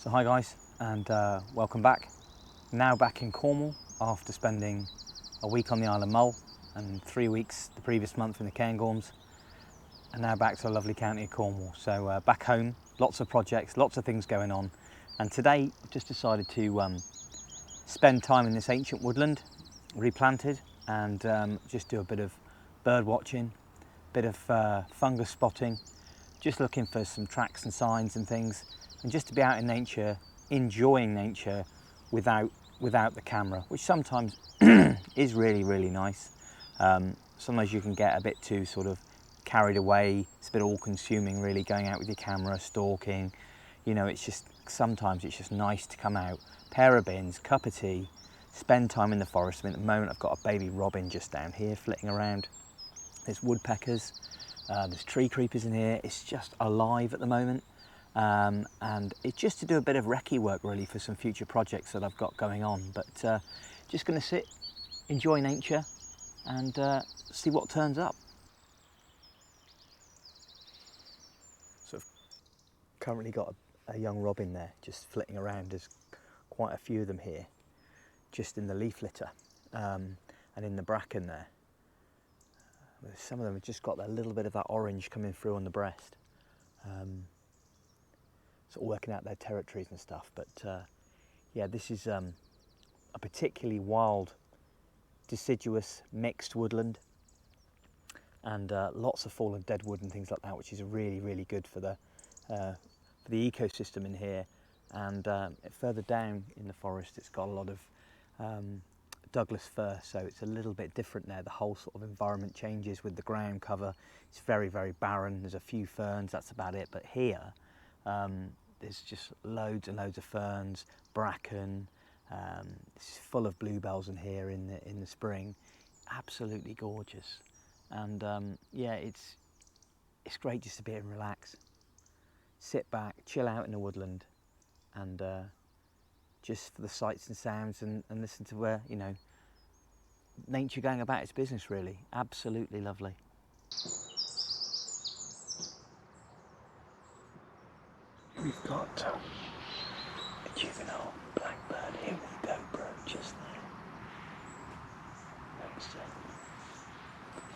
So hi guys, and welcome back. Now back in Cornwall after spending a week on the Isle of Mull and 3 weeks the previous month in the Cairngorms, and now back to a lovely county of Cornwall. So back home, lots of projects, lots of things going on, and today I've just decided to spend time in this ancient woodland, replanted, and just do a bit of bird watching, bit of fungus spotting, just looking for some tracks and signs and things, and just to be out in nature, enjoying nature without the camera, which sometimes is really nice. Sometimes you can get a bit too sort of carried away. It's a bit all-consuming, really, going out with your camera, stalking. You know, it's just sometimes it's just nice to come out, pair of bins, cup of tea, spend time in the forest. I mean, at the moment I've got a baby robin just down here flitting around. There's woodpeckers, there's tree creepers in here. It's just alive at the moment. And it's just to do a bit of recce work really for some future projects that I've got going on, but just going to sit, enjoy nature, and see what turns up. So I've currently got a young robin there just flitting around. There's quite a few of them here just in the leaf litter and in the bracken there. Some of them have just got a little bit of that orange coming through on the breast. Sort of working out their territories and stuff, but yeah, this is a particularly wild, deciduous, mixed woodland, and lots of fallen dead wood and things like that, which is really good for the ecosystem in here. And further down in the forest, it's got a lot of Douglas fir, so it's a little bit different there. The whole sort of environment changes with the ground cover. It's very barren. There's a few ferns, that's about it. But here, there's just loads and loads of ferns, bracken. It's full of bluebells in here in the spring. Absolutely gorgeous. And yeah, it's great just to be able to relax, sit back, chill out in the woodland, and just for the sights and sounds, and listen to where, you know, nature going about its business, really. Absolutely lovely. We've got a juvenile blackbird here with a GoPro just there. Next to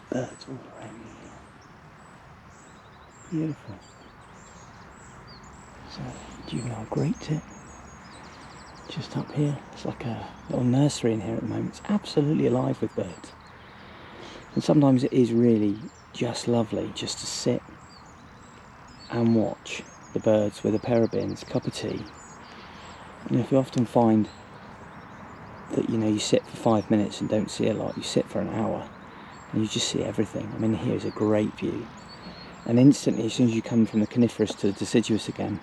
birds all around me here. Beautiful. So, juvenile great tit just up here. It's like a little nursery in here at the moment. It's absolutely alive with birds. And sometimes it is really just lovely just to sit and watch the birds with a pair of bins, cup of tea. And if you often find that, you know, you sit for 5 minutes and don't see a lot, you sit for an hour and you just see everything. I mean, here's a great view. And instantly, as soon as you come from the coniferous to the deciduous again,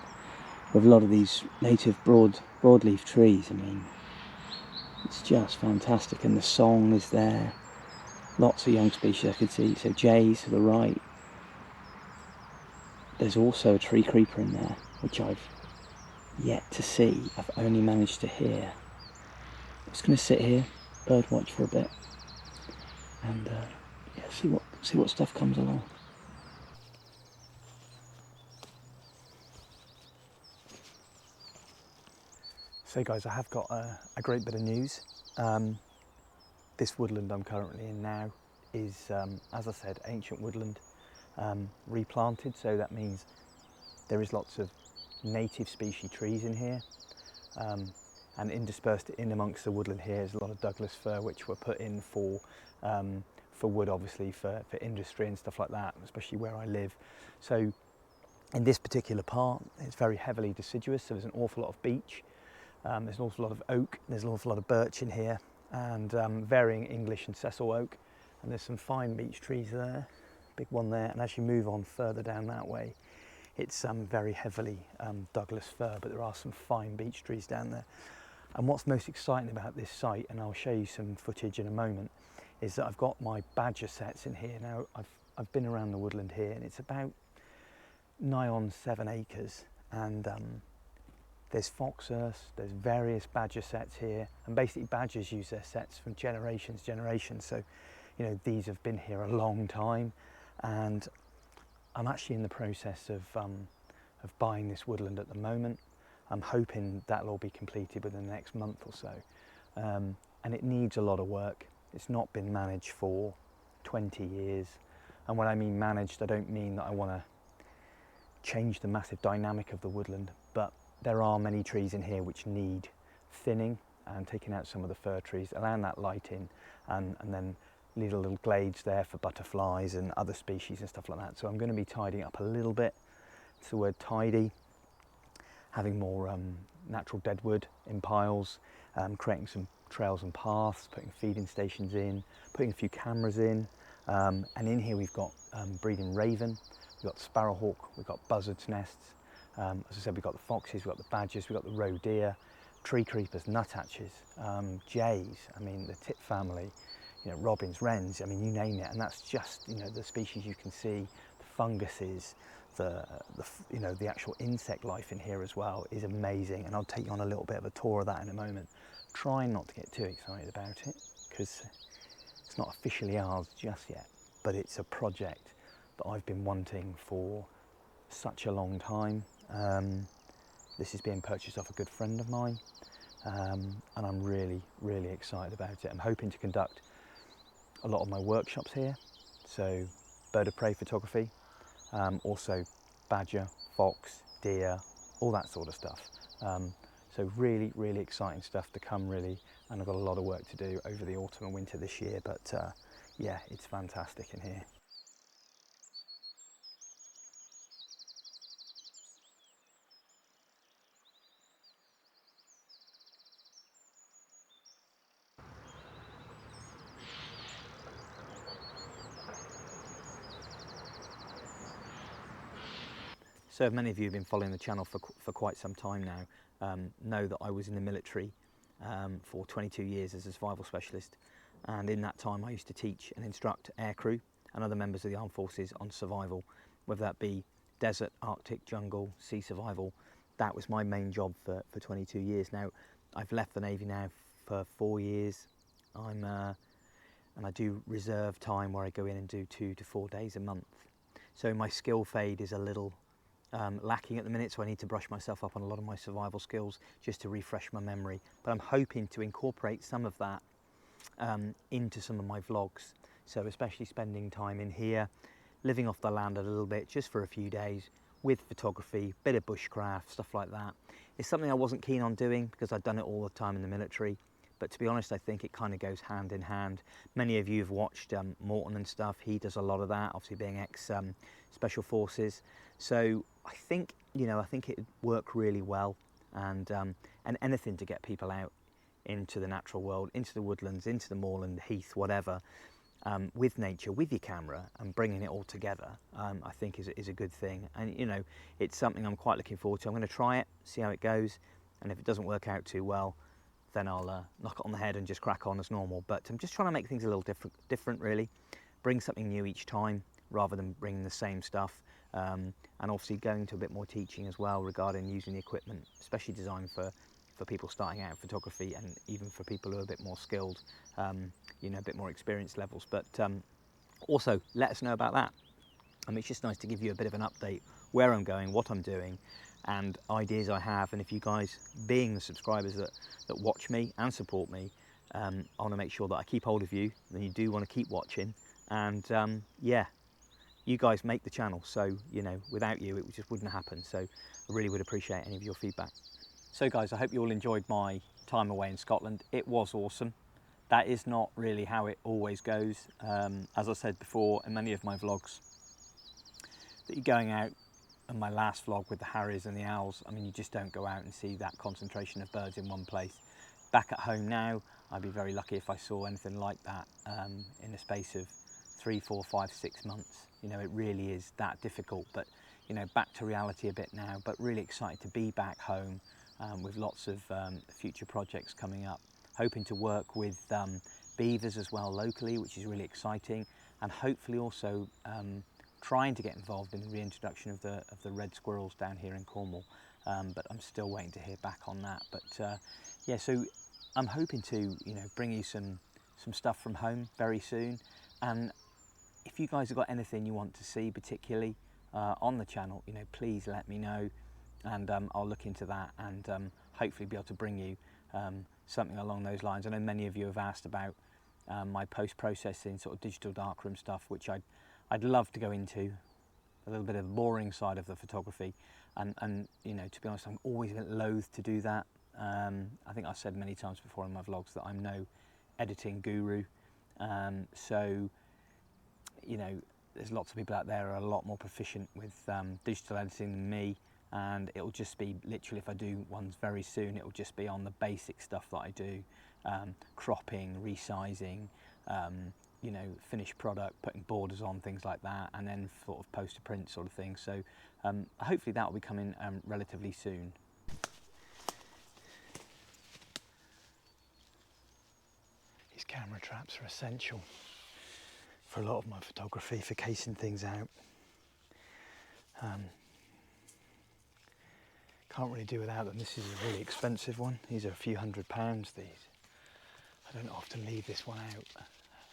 with a lot of these native broadleaf trees, I mean, it's just fantastic. And the song is there. Lots of young species I could see. So jays to the right. There's also a tree creeper in there, which I've yet to see. I've only managed to hear. I'm just going to sit here, bird watch for a bit, and yeah, see what stuff comes along. So guys, I have got a great bit of news. This woodland I'm currently in now is, as I said, ancient woodland, replanted, so that means there is lots of native species trees in here, and interspersed in amongst the woodland here is a lot of Douglas fir, which were put in for wood, obviously, for industry and stuff like that, especially where I live. So in this particular part, it's very heavily deciduous, so there's an awful lot of beech, there's an awful lot of oak, there's an awful lot of birch in here, and varying English and Cecil oak, and there's some fine beech trees there, big one there. And as you move on further down that way, it's very heavily Douglas fir, but there are some fine beech trees down there. And what's most exciting about this site, and I'll show you some footage in a moment, is that I've got my badger sets in here. Now, I've been around the woodland here, and it's about nigh on 7 acres, and there's foxhurst, there's various badger sets here, and basically badgers use their sets from generations. So, you know, these have been here a long time, and I'm actually in the process of buying this woodland at the moment. I'm hoping that'll all be completed within the next month or so. And it needs a lot of work. It's not been managed for 20 years. And when I mean managed, I don't mean that I want to change the massive dynamic of the woodland, but there are many trees in here which need thinning and taking out some of the fir trees, allowing that light in, and then little glades there for butterflies and other species and stuff like that. So I'm going to be tidying up a little bit. It's the word tidy. Having more natural deadwood in piles, creating some trails and paths, putting feeding stations in, putting a few cameras in, and in here we've got breeding raven, we've got sparrowhawk, we've got buzzards' nests, as I said, we've got the foxes, we've got the badgers, we've got the roe deer, tree creepers, nuthatches, jays, I mean the tit family, you know, robins, wrens, I mean you name it, and that's just, you know, the species you can see, the funguses, the actual insect life in here as well is amazing, and I'll take you on a little bit of a tour of that in a moment. Trying not to get too excited about it because it's not officially ours just yet, but it's a project that I've been wanting for such a long time. This is being purchased off a good friend of mine, and I'm really excited about it. I'm hoping to conduct a lot of my workshops here, so bird of prey photography, also badger, fox, deer, all that sort of stuff. So really exciting stuff to come really, and I've got a lot of work to do over the autumn and winter this year, but yeah, it's fantastic in here. So many of you have been following the channel for quite some time now, know that I was in the military for 22 years as a survival specialist, and in that time I used to teach and instruct aircrew and other members of the armed forces on survival, whether that be desert, Arctic, jungle, sea survival. That was my main job for 22 years. Now I've left the Navy now for 4 years. And I do reserve time where I go in and do 2 to 4 days a month. So my skill fade is a little lacking at the minute, so I need to brush myself up on a lot of my survival skills just to refresh my memory. But I'm hoping to incorporate some of that into some of my vlogs. So especially spending time in here, living off the land a little bit just for a few days with photography, bit of bushcraft, stuff like that. It's something I wasn't keen on doing because I'd done it all the time in the military. But to be honest, I think it kind of goes hand in hand. Many of you have watched Morton and stuff. He does a lot of that, obviously being ex-Special Forces. So I think, I think it'd work really well, and anything to get people out into the natural world, into the woodlands, into the moorland, heath, whatever, with nature, with your camera, and bringing it all together, I think is a good thing. And it's something I'm quite looking forward to. I'm going to try it, see how it goes, and if it doesn't work out too well, then I'll knock it on the head and just crack on as normal. But I'm just trying to make things a little different really, bring something new each time rather than bringing the same stuff, and obviously going to a bit more teaching as well regarding using the equipment, especially designed for people starting out in photography, and even for people who are a bit more skilled, a bit more experience levels. But also let us know about that. I mean, it's just nice to give you a bit of an update where I'm going, what I'm doing, and ideas I have. And if you guys, being the subscribers that watch me and support me, I want to make sure that I keep hold of you, then you do want to keep watching. And yeah, you guys make the channel, so without you it just wouldn't happen. So I really would appreciate any of your feedback. So guys, I hope you all enjoyed my time away in Scotland. It was awesome. That is not really how it always goes. As I said before in many of my vlogs, that you're going out, and my last vlog with the harriers and the owls, I mean, you just don't go out and see that concentration of birds in one place. Back at home now, I'd be very lucky if I saw anything like that in the space of 3, 4, 5, 6 months. It really is that difficult. But back to reality a bit now, but really excited to be back home with lots of future projects coming up. Hoping to work with beavers as well locally, which is really exciting, and hopefully also trying to get involved in the reintroduction of the red squirrels down here in Cornwall, but I'm still waiting to hear back on that. But yeah, so I'm hoping to bring you some stuff from home very soon. And if you guys have got anything you want to see particularly on the channel, please let me know. and I'll look into that and hopefully be able to bring you something along those lines. I know many of you have asked about my post-processing sort of digital darkroom stuff, which I'd love to go into, a little bit of the boring side of the photography, and you know, to be honest, I'm always a bit loath to do that. I think I've said many times before in my vlogs that I'm no editing guru, so you know, there's lots of people out there who are a lot more proficient with digital editing than me, and it'll just be literally, if I do ones very soon, it'll just be on the basic stuff that I do, cropping, resizing, you know, finished product, putting borders on, things like that, and then sort of post to print sort of thing. So hopefully that will be coming relatively soon. These camera traps are essential for a lot of my photography, for casing things out. Can't really do without them. This is a really expensive one. These are a few £100, these. I don't often leave this one out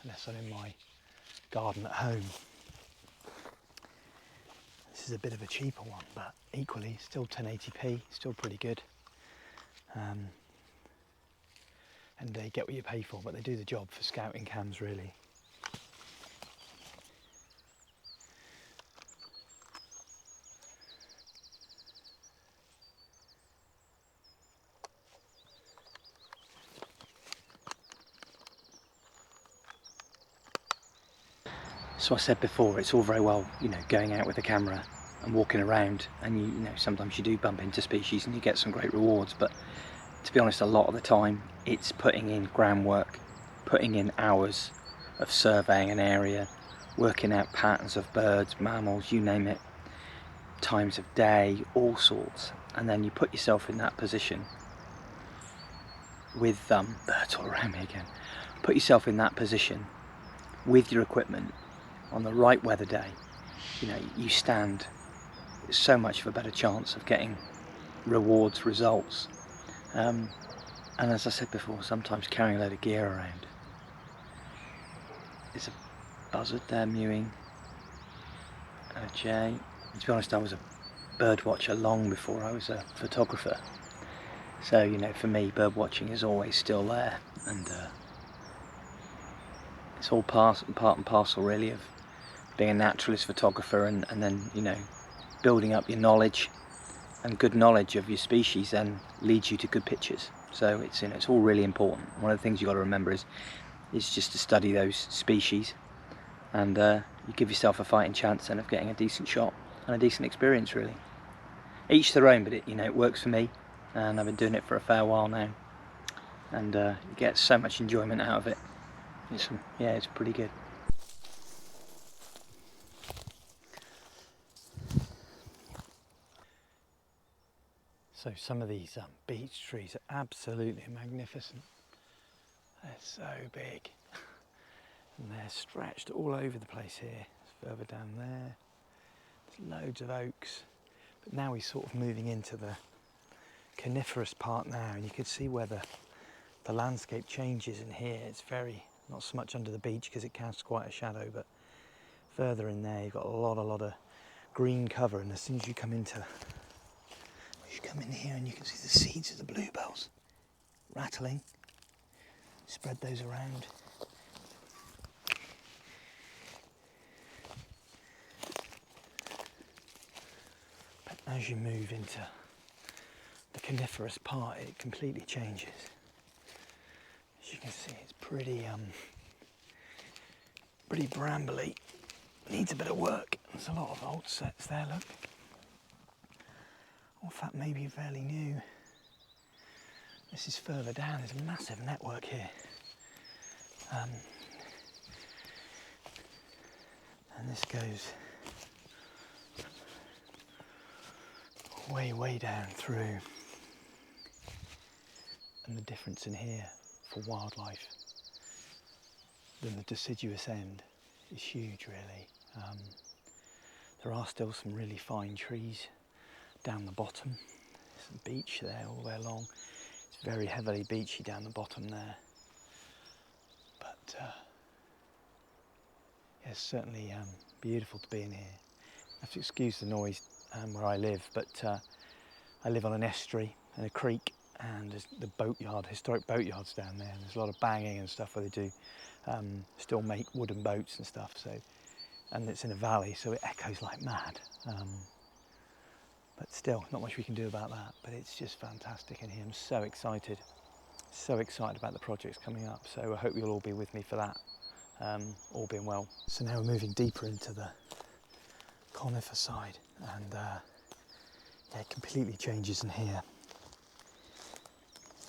unless I'm in my garden at home. This is a bit of a cheaper one, but equally still 1080p, still pretty good. And they get what you pay for, but they do the job for scouting cams really. So I said before, it's all very well, you know, going out with a camera and walking around, and you know, sometimes you do bump into species and you get some great rewards, but to be honest, a lot of the time it's putting in groundwork, putting in hours of surveying an area, working out patterns of birds, mammals, you name it, times of day, all sorts, and then you put yourself in that position with birds all around me again. Put yourself in that position with your equipment on the right weather day. You know, you stand so much of a better chance of getting rewards, results, and as I said before, sometimes carrying a load of gear around. There's a buzzard there mewing, and a jay. And to be honest, I was a bird watcher long before I was a photographer, so you know, for me bird watching is always still there, and it's all part and parcel really of being a naturalist photographer, and then, you know, building up your knowledge, and good knowledge of your species then leads you to good pictures. So it's, you know, it's all really important. One of the things you've got to remember is just to study those species, and you give yourself a fighting chance then of getting a decent shot and a decent experience really. Each their own, but it, you know, it works for me, and I've been doing it for a fair while now, and you get so much enjoyment out of it. Yeah, it's pretty good. So some of these beech trees are absolutely magnificent. They're so big, and they're stretched all over the place here. It's further down there, there's loads of oaks, but now we're sort of moving into the coniferous part now, and you can see where the landscape changes in here. It's very, not so much under the beech because it casts quite a shadow, but further in there you've got a lot of green cover, and as soon as you come in here and you can see the seeds of the bluebells rattling. Spread those around. But as you move into the coniferous part, it completely changes. As you can see, it's pretty brambly. Needs a bit of work. There's a lot of old sets there, look. Or in fact, maybe fairly new. This is further down. There's a massive network here. And this goes way down through. And the difference in here for wildlife than the deciduous end is huge, really. There are still some really fine trees down the bottom. Some beech there all the way along. It's very heavily beachy down the bottom there. But yeah, it's certainly beautiful to be in here. I have to excuse the noise where I live, but I live on an estuary and a creek, and there's the boatyard, historic boatyards down there. There's a lot of banging and stuff where they do still make wooden boats and stuff. So, and it's in a valley, so it echoes like mad. But still, not much we can do about that. But it's just fantastic in here. I'm so excited about the projects coming up. So I hope you'll all be with me for that, all being well. So now we're moving deeper into the conifer side, and yeah, it completely changes in here.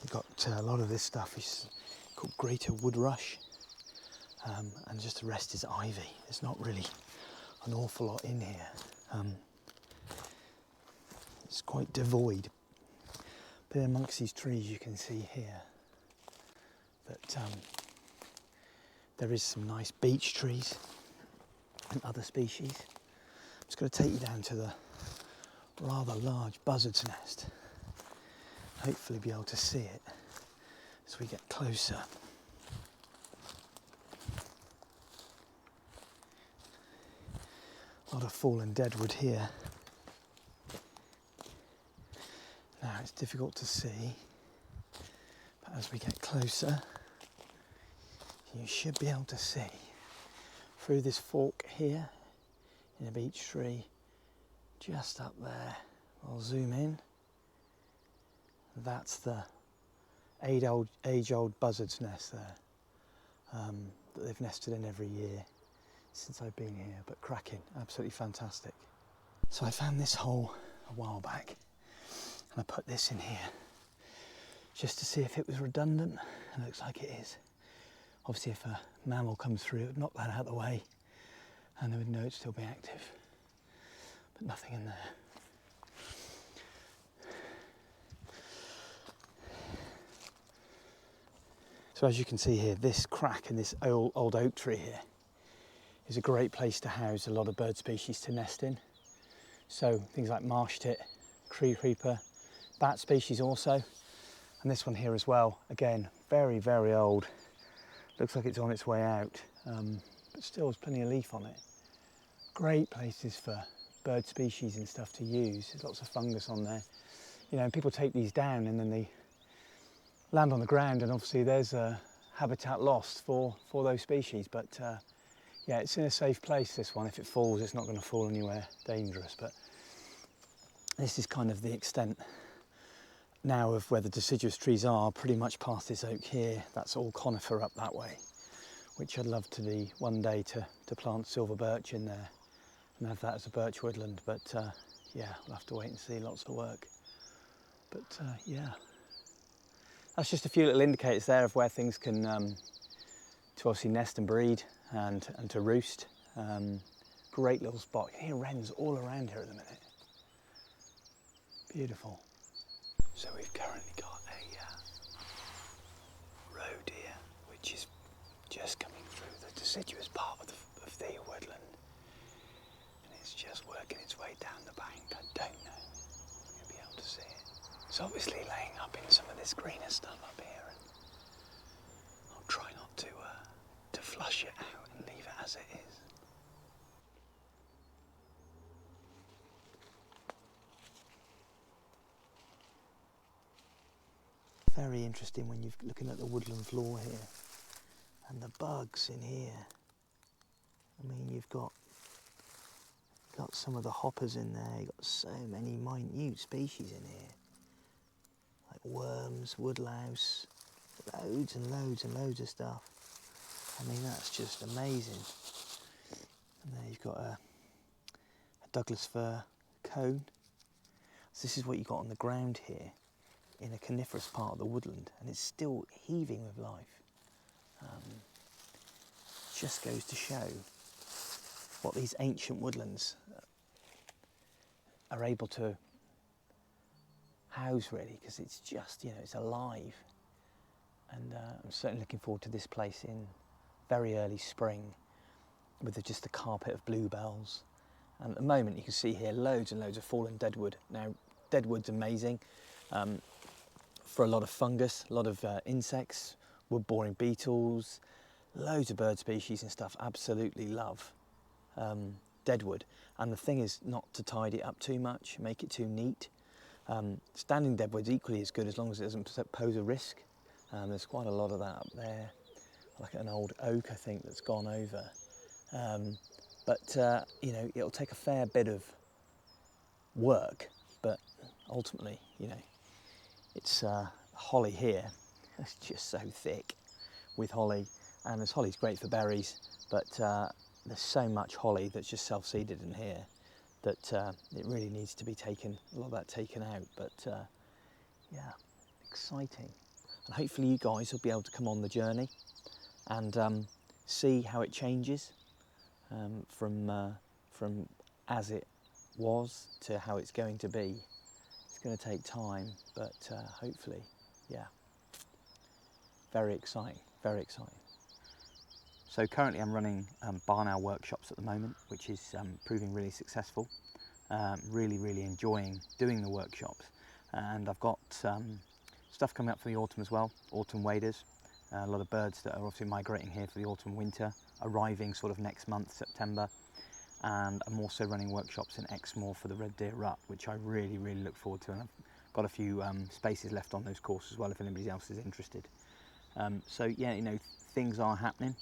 You've got a lot of this stuff is called greater wood rush, and just the rest is ivy. There's not really an awful lot in here. It's quite devoid. But amongst these trees you can see here that there is some nice beech trees and other species. I'm just going to take you down to the rather large buzzard's nest. Hopefully be able to see it as we get closer. A lot of fallen deadwood here. Now it's difficult to see, but as we get closer, you should be able to see through this fork here in a beech tree, just up there. I'll zoom in. That's the age-old buzzard's nest there, that they've nested in every year since I've been here, but cracking, absolutely fantastic. So I found this hole a while back, and I put this in here just to see if it was redundant, and it looks like it is. Obviously if a mammal comes through, it would knock that out of the way and they would know it'd still be active, but nothing in there. So as you can see here, this crack in this old oak tree here is a great place to house a lot of bird species to nest in. So things like marsh tit, treecreeper, bat species also, and this one here as well. Again, very, very old. Looks like it's on its way out, but still there's plenty of leaf on it. Great places for bird species and stuff to use. There's lots of fungus on there. You know, and people take these down and then they land on the ground, and obviously there's a habitat lost for those species. But yeah, it's in a safe place, this one. If it falls, it's not going to fall anywhere dangerous. But this is kind of the extent now of where the deciduous trees are, pretty much past this oak here. That's all conifer up that way, which I'd love to be one day to plant silver birch in there and have that as a birch woodland. But yeah, we'll have to wait and see, lots of work. But yeah, that's just a few little indicators there of where things can to obviously nest and breed and to roost. Great little spot. You can hear wrens all around here at the minute. Beautiful. So we've currently got a road here, which is just coming through the deciduous part of the woodland, and it's just working its way down the bank. I don't know if you'll be able to see it. It's obviously laying up in some of this greener stuff up here, and I'll try not to flush it out and leave it as it is. Very interesting when you're looking at the woodland floor here and the bugs in here. I mean, you've got some of the hoppers in there. You've got so many minute species in here, like worms, woodlouse, loads and loads and loads of stuff. I mean, that's just amazing. And there you've got a Douglas fir cone. So this is what you've got on the ground here, in a coniferous part of the woodland, and it's still heaving with life. Just goes to show what these ancient woodlands are able to house, really, because it's just, you know, it's alive. And I'm certainly looking forward to this place in very early spring with just a carpet of bluebells. And at the moment you can see here loads and loads of fallen deadwood. Now, deadwood's amazing for a lot of fungus, a lot of insects, wood-boring beetles, loads of bird species and stuff. Absolutely love deadwood. And the thing is not to tidy it up too much, make it too neat. Standing deadwood's equally as good as long as it doesn't pose a risk. There's quite a lot of that up there, like an old oak I think that's gone over. But you know, it'll take a fair bit of work, but ultimately, you know, it's holly here. It's just so thick with holly, and this holly's great for berries, but there's so much holly that's just self-seeded in here that it really needs to be taken, a lot of that taken out. But yeah, exciting. And hopefully you guys will be able to come on the journey and see how it changes from as it was to how it's going to be. It's going to take time, but hopefully, yeah, very exciting, very exciting. So currently I'm running barn owl workshops at the moment, which is proving really successful. Really enjoying doing the workshops, and I've got stuff coming up for the autumn as well, autumn waders. A lot of birds that are obviously migrating here for the autumn winter, arriving sort of next month, September. And I'm also running workshops in Exmoor for the red deer rut, which I really look forward to, and I've got a few spaces left on those courses as well if anybody else is interested. So yeah, you know, things are happening.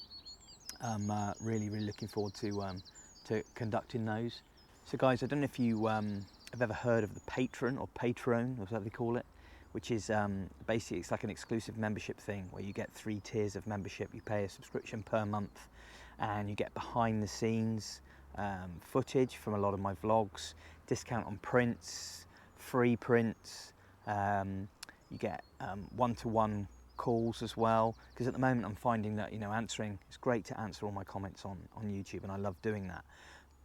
I'm really looking forward to conducting those. So guys, I don't know if you have ever heard of the patron or patron, or whatever they call it, which is basically, it's like an exclusive membership thing where you get 3 tiers of membership. You pay a subscription per month and you get behind the scenes footage from a lot of my vlogs, discount on prints, free prints, you get one-to-one calls as well, because at the moment I'm finding that, you know, it's great to answer all my comments on YouTube, and I love doing that,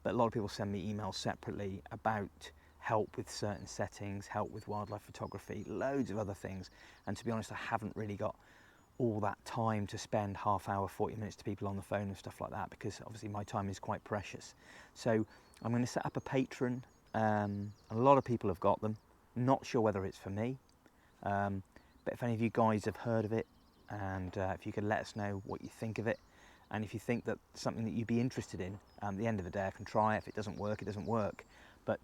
but a lot of people send me emails separately about help with certain settings, help with wildlife photography, loads of other things, and to be honest, I haven't really got all that time to spend half hour, 40 minutes to people on the phone and stuff like that, because obviously my time is quite precious. So I'm going to set up a patron. A lot of people have got them, not sure whether it's for me, but if any of you guys have heard of it, and if you could let us know what you think of it, and if you think that something that you'd be interested in, at the end of the day I can try it. If it doesn't work, it doesn't work, but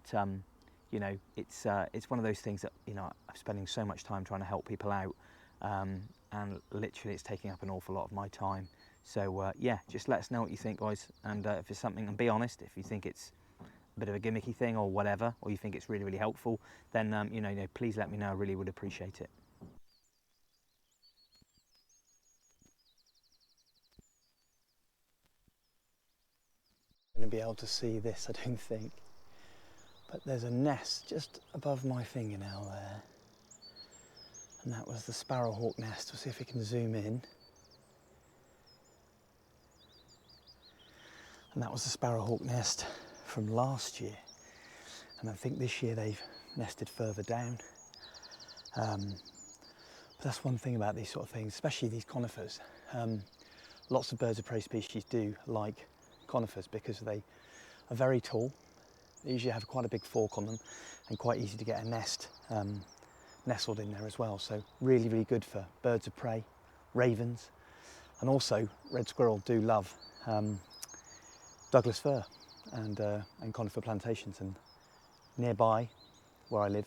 you know, it's one of those things that, you know, I'm spending so much time trying to help people out, and literally it's taking up an awful lot of my time. So yeah, just let us know what you think, guys, and if it's something, and be honest, if you think it's a bit of a gimmicky thing or whatever, or you think it's really helpful, then you know, please let me know. I really would appreciate it. Going to be able to see this, I don't think, but there's a nest just above my fingernail there, and that was the Sparrowhawk Nest. We'll see if we can zoom in. And that was the Sparrowhawk Nest from last year, and I think this year they've nested further down. But that's one thing about these sort of things, especially these conifers. Lots of birds of prey species do like conifers because they are very tall. They usually have quite a big fork on them and quite easy to get a nest nestled in there as well. So really good for birds of prey, ravens, and also red squirrel do love Douglas fir and conifer plantations. And nearby where I live,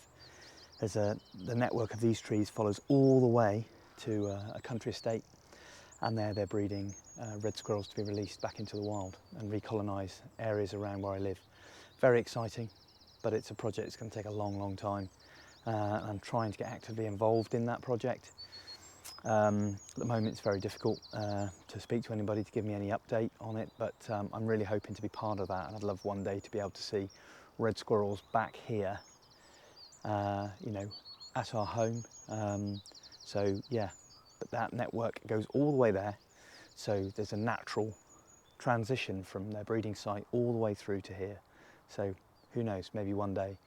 there's the network of these trees follows all the way to a country estate, and there they're breeding red squirrels to be released back into the wild and recolonise areas around where I live. Very exciting, but it's a project that's going to take a long time. I'm trying to get actively involved in that project. At the moment it's very difficult to speak to anybody to give me any update on it, but I'm really hoping to be part of that, and I'd love one day to be able to see red squirrels back here, you know, at our home. So yeah, but that network goes all the way there, so there's a natural transition from their breeding site all the way through to here. So who knows, maybe one day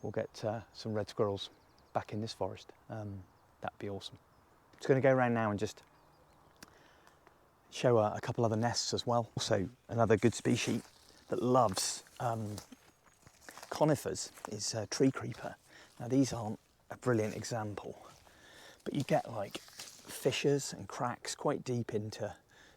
we'll get some red squirrels back in this forest. That'd be awesome. Just going to go around now and just show a couple other nests as well. Also, another good species that loves conifers is Treecreeper. Now these aren't a brilliant example, but you get like fissures and cracks quite deep into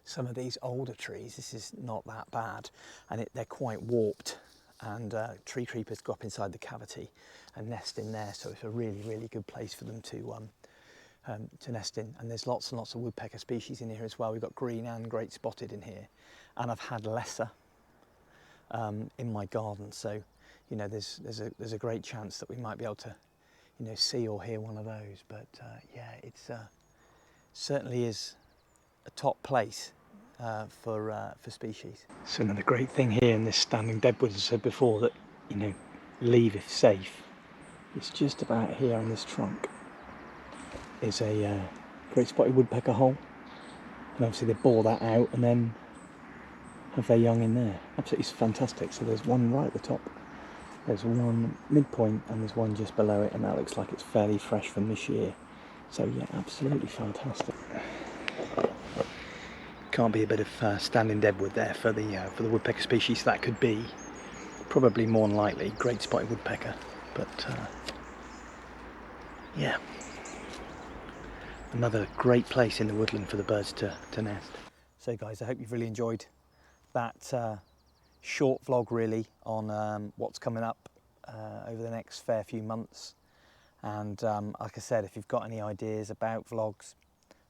some of these older trees. This is not that bad, and they're quite warped and tree creepers go up inside the cavity and nest in there. So it's a really, really good place for them to nest in. And there's lots and lots of woodpecker species in here as well. We've got green and great spotted in here, and I've had lesser in my garden. So, you know, there's a great chance that we might be able to, you know, see or hear one of those. But yeah, it's certainly is a top place for species. So another great thing here in this standing deadwood, as I said before, that, you know, leave if safe. It's just about here on this trunk is a great spotted woodpecker hole, and obviously they bore that out and then have their young in there. Absolutely fantastic. So there's one right at the top, there's one midpoint, and there's one just below it, and that looks like it's fairly fresh from this year. So yeah, absolutely fantastic. Can't be a bit of standing deadwood there for the woodpecker species. That could be probably more than likely great spotted woodpecker, but yeah, another great place in the woodland for the birds to nest. So guys, I hope you've really enjoyed that short vlog really on what's coming up over the next fair few months. And like I said, if you've got any ideas about vlogs,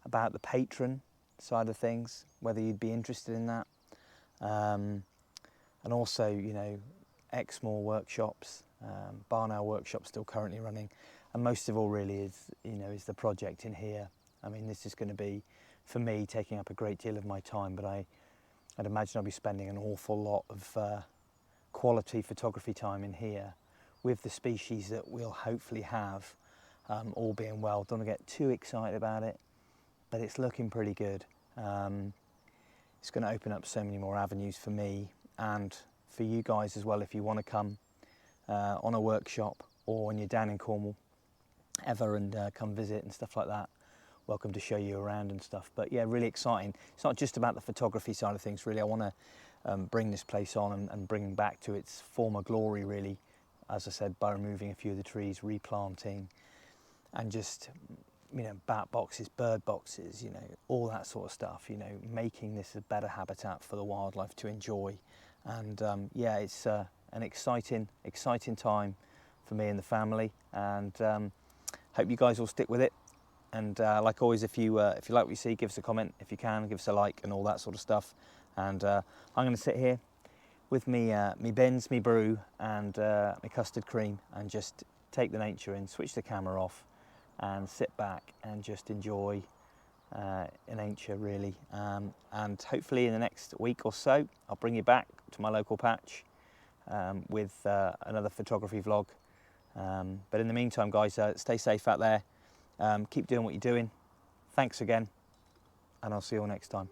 about the patron side of things, whether you'd be interested in that, and also, you know, Exmoor workshops, Barn Owl workshop still currently running, and most of all really is, you know, is the project in here. I mean, this is going to be, for me, taking up a great deal of my time, but I'd imagine I'll be spending an awful lot of quality photography time in here with the species that we'll hopefully have, all being well. Don't want to get too excited about it, but it's looking pretty good. It's going to open up so many more avenues for me and for you guys as well. If you want to come on a workshop, or when you're down in Cornwall ever and come visit and stuff like that, welcome to show you around and stuff. But yeah, really exciting. It's not just about the photography side of things really. I want to bring this place on and bring back to its former glory really, as I said, by removing a few of the trees, replanting, and just, you know, bat boxes, bird boxes, you know, all that sort of stuff, you know, making this a better habitat for the wildlife to enjoy. And yeah, it's an exciting time for me and the family, and hope you guys will stick with it. And like always, if you like what you see, give us a comment. If you can, give us a like and all that sort of stuff. And I'm going to sit here with me bins, me brew, and my custard cream, and just take the nature in, switch the camera off, and sit back and just enjoy nature really. And hopefully in the next week or so, I'll bring you back to my local patch with another photography vlog. But in the meantime, guys, stay safe out there. Keep doing what you're doing. Thanks again, and I'll see you all next time.